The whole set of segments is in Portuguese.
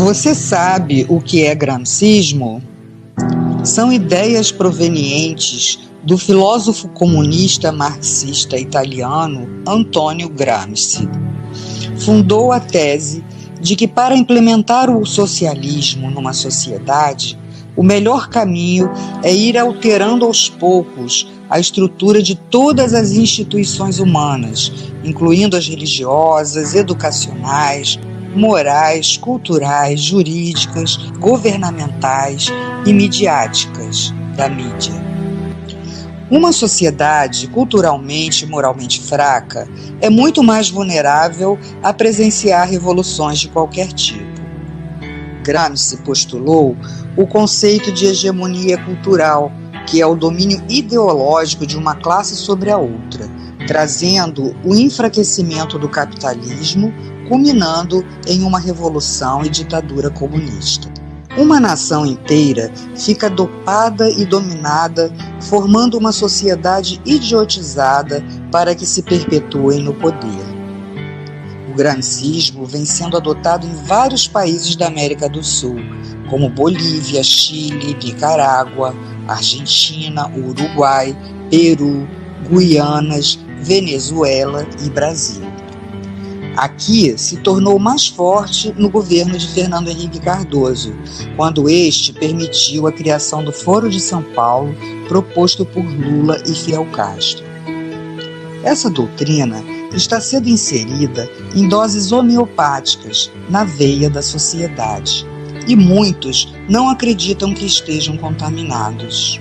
Você sabe o que é gramscismo? São ideias provenientes do filósofo comunista marxista italiano Antonio Gramsci. Fundou a tese de que para implementar o socialismo numa sociedade, o melhor caminho é ir alterando aos poucos a estrutura de todas as instituições humanas, incluindo as religiosas, educacionais, morais, culturais, jurídicas, governamentais e midiáticas da mídia. Uma sociedade culturalmente e moralmente fraca é muito mais vulnerável a presenciar revoluções de qualquer tipo. Gramsci postulou o conceito de hegemonia cultural, que é o domínio ideológico de uma classe sobre a outra, trazendo o enfraquecimento do capitalismo, culminando em uma revolução e ditadura comunista. Uma nação inteira fica dopada e dominada, formando uma sociedade idiotizada para que se perpetuem no poder. O gramscismo vem sendo adotado em vários países da América do Sul, como Bolívia, Chile, Nicarágua, Argentina, Uruguai, Peru, Guianas, Venezuela e Brasil. Aqui se tornou mais forte no governo de Fernando Henrique Cardoso, quando este permitiu a criação do Foro de São Paulo, proposto por Lula e Fidel Castro. Essa doutrina está sendo inserida em doses homeopáticas na veia da sociedade, e muitos não acreditam que estejam contaminados.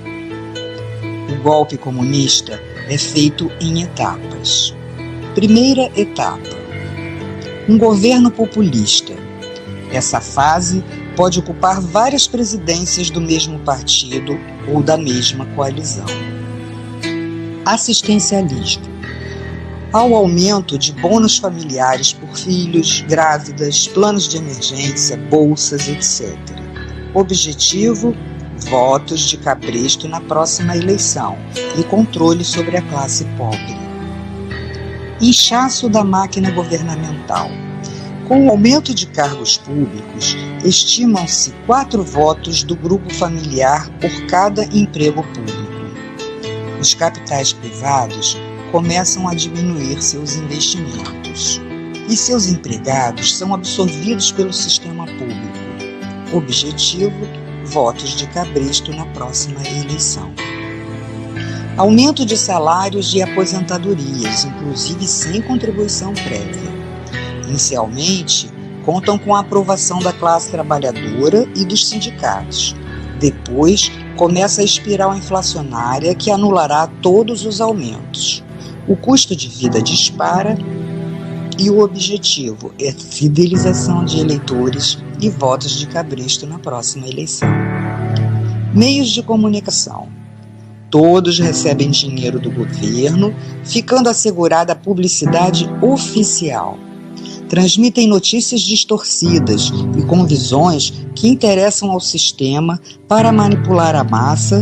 O golpe comunista é feito em etapas. Primeira etapa: um governo populista. Essa fase pode ocupar várias presidências do mesmo partido ou da mesma coalizão. Assistencialismo. Ao aumento de bônus familiares por filhos, grávidas, planos de emergência, bolsas, etc. Objetivo: votos de cabresto na próxima eleição e controle sobre a classe pobre. Inchaço da máquina governamental. Com o aumento de cargos públicos, estimam-se 4 votos do grupo familiar por cada emprego público. Os capitais privados começam a diminuir seus investimentos e seus empregados são absorvidos pelo sistema público. Objetivo: votos de cabresto na próxima eleição. Aumento de salários e aposentadorias, inclusive sem contribuição prévia. Inicialmente, contam com a aprovação da classe trabalhadora e dos sindicatos. Depois, começa a espiral inflacionária que anulará todos os aumentos. O custo de vida dispara e o objetivo é fidelização de eleitores e votos de cabresto na próxima eleição. Meios de comunicação. Todos recebem dinheiro do governo, ficando assegurada a publicidade oficial. Transmitem notícias distorcidas e com visões que interessam ao sistema para manipular a massa,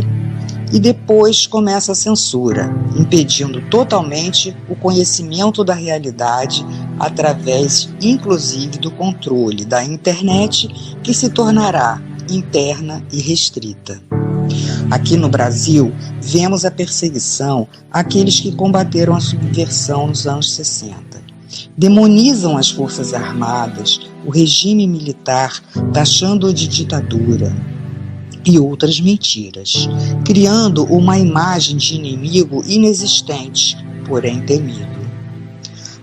e depois começa a censura, impedindo totalmente o conhecimento da realidade através, inclusive, do controle da internet, que se tornará interna e restrita. Aqui no Brasil, vemos a perseguição àqueles que combateram a subversão nos anos 60. Demonizam as forças armadas, o regime militar, taxando-o de ditadura e outras mentiras, criando uma imagem de inimigo inexistente, porém temido.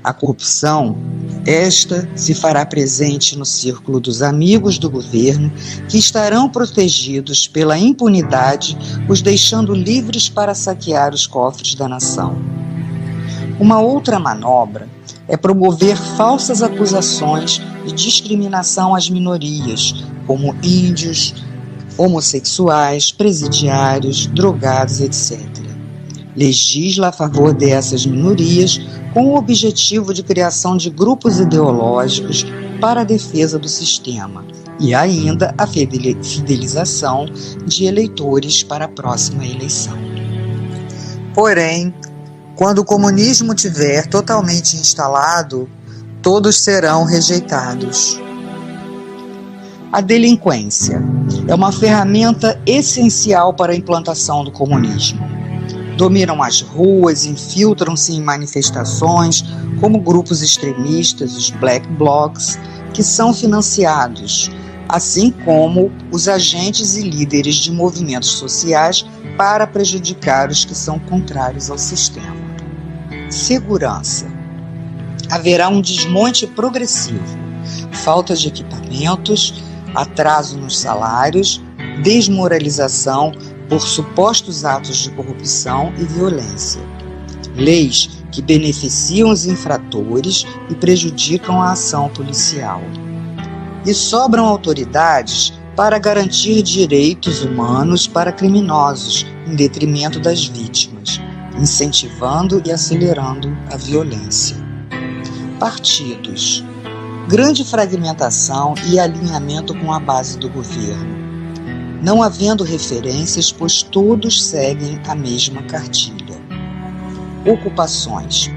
A corrupção, esta se fará presente no círculo dos amigos do governo, que estarão protegidos pela impunidade, os deixando livres para saquear os cofres da nação. Uma outra manobra é promover falsas acusações de discriminação às minorias, como índios, homossexuais, presidiários, drogados, etc. Legisla a favor dessas minorias com o objetivo de criação de grupos ideológicos para a defesa do sistema e ainda a fidelização de eleitores para a próxima eleição. Porém, quando o comunismo tiver totalmente instalado, todos serão rejeitados. A delinquência é uma ferramenta essencial para a implantação do comunismo. Dominam as ruas, infiltram-se em manifestações como grupos extremistas, os Black Blocs, que são financiados, assim como os agentes e líderes de movimentos sociais para prejudicar os que são contrários ao sistema. Segurança. Haverá um desmonte progressivo, falta de equipamentos, atraso nos salários, desmoralização por supostos atos de corrupção e violência. Leis que beneficiam os infratores e prejudicam a ação policial. E sobram autoridades para garantir direitos humanos para criminosos, em detrimento das vítimas, incentivando e acelerando a violência. Partidos. Grande fragmentação e alinhamento com a base do governo, não havendo referências, pois todos seguem a mesma cartilha. Ocupações.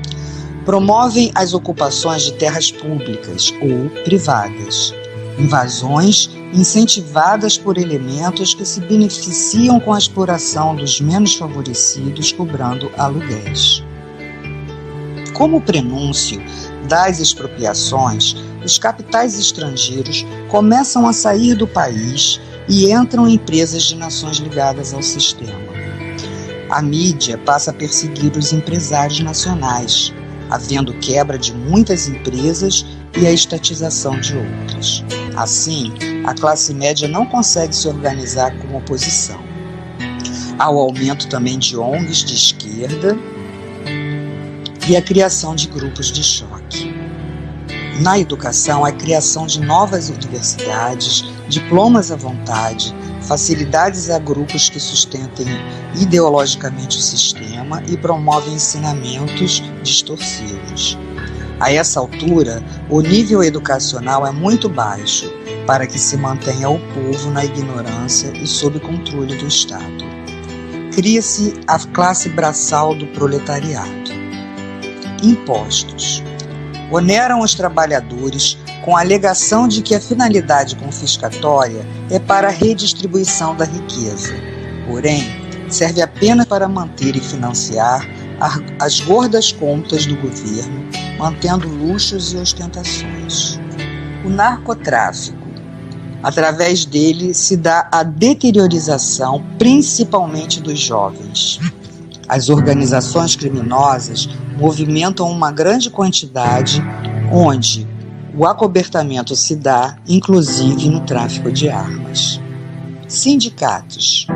Promovem as ocupações de terras públicas ou privadas. Invasões incentivadas por elementos que se beneficiam com a exploração dos menos favorecidos, cobrando aluguéis. Como prenúncio das expropriações, os capitais estrangeiros começam a sair do país e entram em empresas de nações ligadas ao sistema. A mídia passa a perseguir os empresários nacionais, havendo quebra de muitas empresas e a estatização de outras. Assim, a classe média não consegue se organizar como oposição. Há o aumento também de ONGs de esquerda e a criação de grupos de choque. Na educação, a criação de novas universidades, diplomas à vontade, facilidades a grupos que sustentem ideologicamente o sistema e promovem ensinamentos distorcidos. A essa altura, o nível educacional é muito baixo para que se mantenha o povo na ignorância e sob controle do Estado. Cria-se a classe braçal do proletariado. Impostos. Oneram os trabalhadores com a alegação de que a finalidade confiscatória é para a redistribuição da riqueza. Porém, serve apenas para manter e financiar as gordas contas do governo, mantendo luxos e ostentações. O narcotráfico. Através dele se dá a deteriorização, principalmente dos jovens. As organizações criminosas movimentam uma grande quantidade, onde o acobertamento se dá, inclusive, no tráfico de armas. Sindicatos.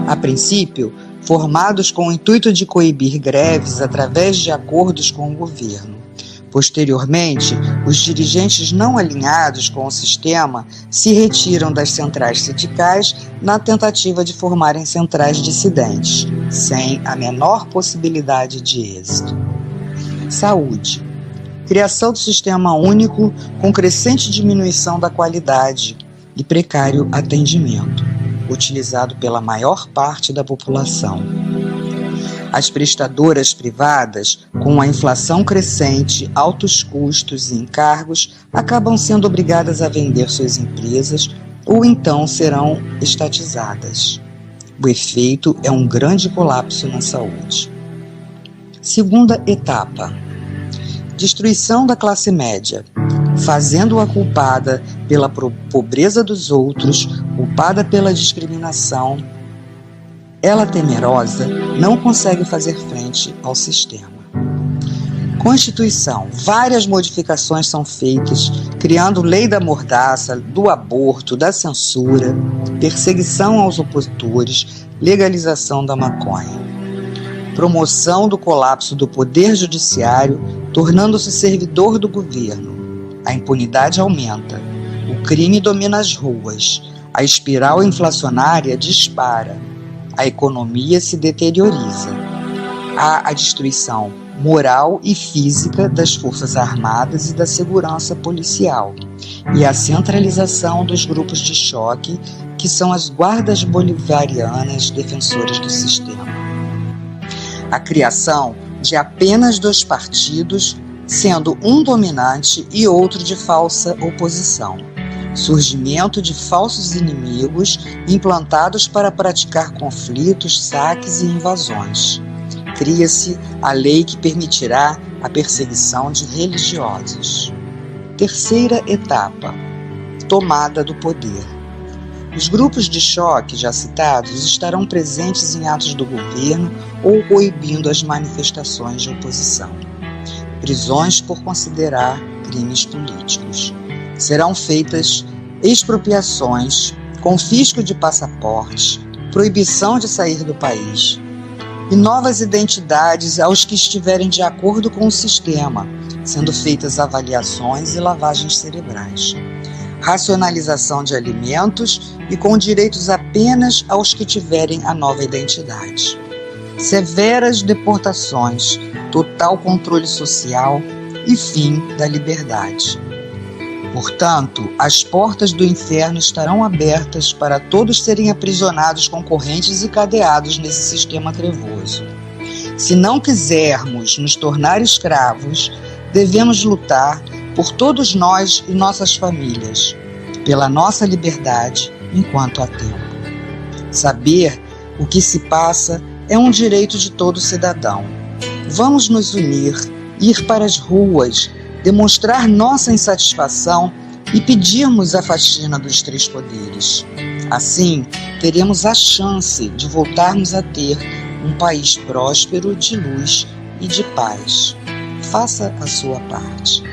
A princípio, formados com o intuito de coibir greves através de acordos com o governo. Posteriormente, os dirigentes não alinhados com o sistema se retiram das centrais sindicais na tentativa de formarem centrais dissidentes, sem a menor possibilidade de êxito. Saúde. Criação do sistema único com crescente diminuição da qualidade e precário atendimento, utilizado pela maior parte da população. As prestadoras privadas, com a inflação crescente, altos custos e encargos, acabam sendo obrigadas a vender suas empresas ou então serão estatizadas. O efeito é um grande colapso na saúde. Segunda etapa. Destruição da classe média, fazendo-a culpada pela pobreza dos outros, culpada pela discriminação. Ela, temerosa, não consegue fazer frente ao sistema. Constituição. Várias modificações são feitas, criando lei da mordaça, do aborto, da censura, perseguição aos opositores, legalização da maconha. Promoção do colapso do poder judiciário, tornando-se servidor do governo. A impunidade aumenta, o crime domina as ruas, a espiral inflacionária dispara, a economia se deterioriza. Há a destruição moral e física das forças armadas e da segurança policial, e a centralização dos grupos de choque, que são as guardas bolivarianas defensoras do sistema. A criação de apenas 2 partidos, sendo um dominante e outro de falsa oposição. surgimento de falsos inimigos implantados para praticar conflitos, saques e invasões. Cria-se a lei que permitirá a perseguição de religiosos. Terceira etapa: tomada do poder. Os grupos de choque já citados estarão presentes em atos do governo ou coibindo as manifestações de oposição. Prisões por considerar crimes políticos. Serão feitas expropriações, confisco de passaportes, proibição de sair do país e novas identidades aos que estiverem de acordo com o sistema, sendo feitas avaliações e lavagens cerebrais. Racionalização de alimentos e com direitos apenas aos que tiverem a nova identidade. Severas deportações, total controle social e fim da liberdade. Portanto, as portas do inferno estarão abertas para todos serem aprisionados com correntes e cadeados nesse sistema trevoso. Se não quisermos nos tornar escravos, devemos lutar por todos nós e nossas famílias, pela nossa liberdade enquanto há tempo. Saber o que se passa é um direito de todo cidadão. Vamos nos unir, ir para as ruas, demonstrar nossa insatisfação e pedirmos a faxina dos três poderes. Assim, teremos a chance de voltarmos a ter um país próspero, de luz e de paz. Faça a sua parte.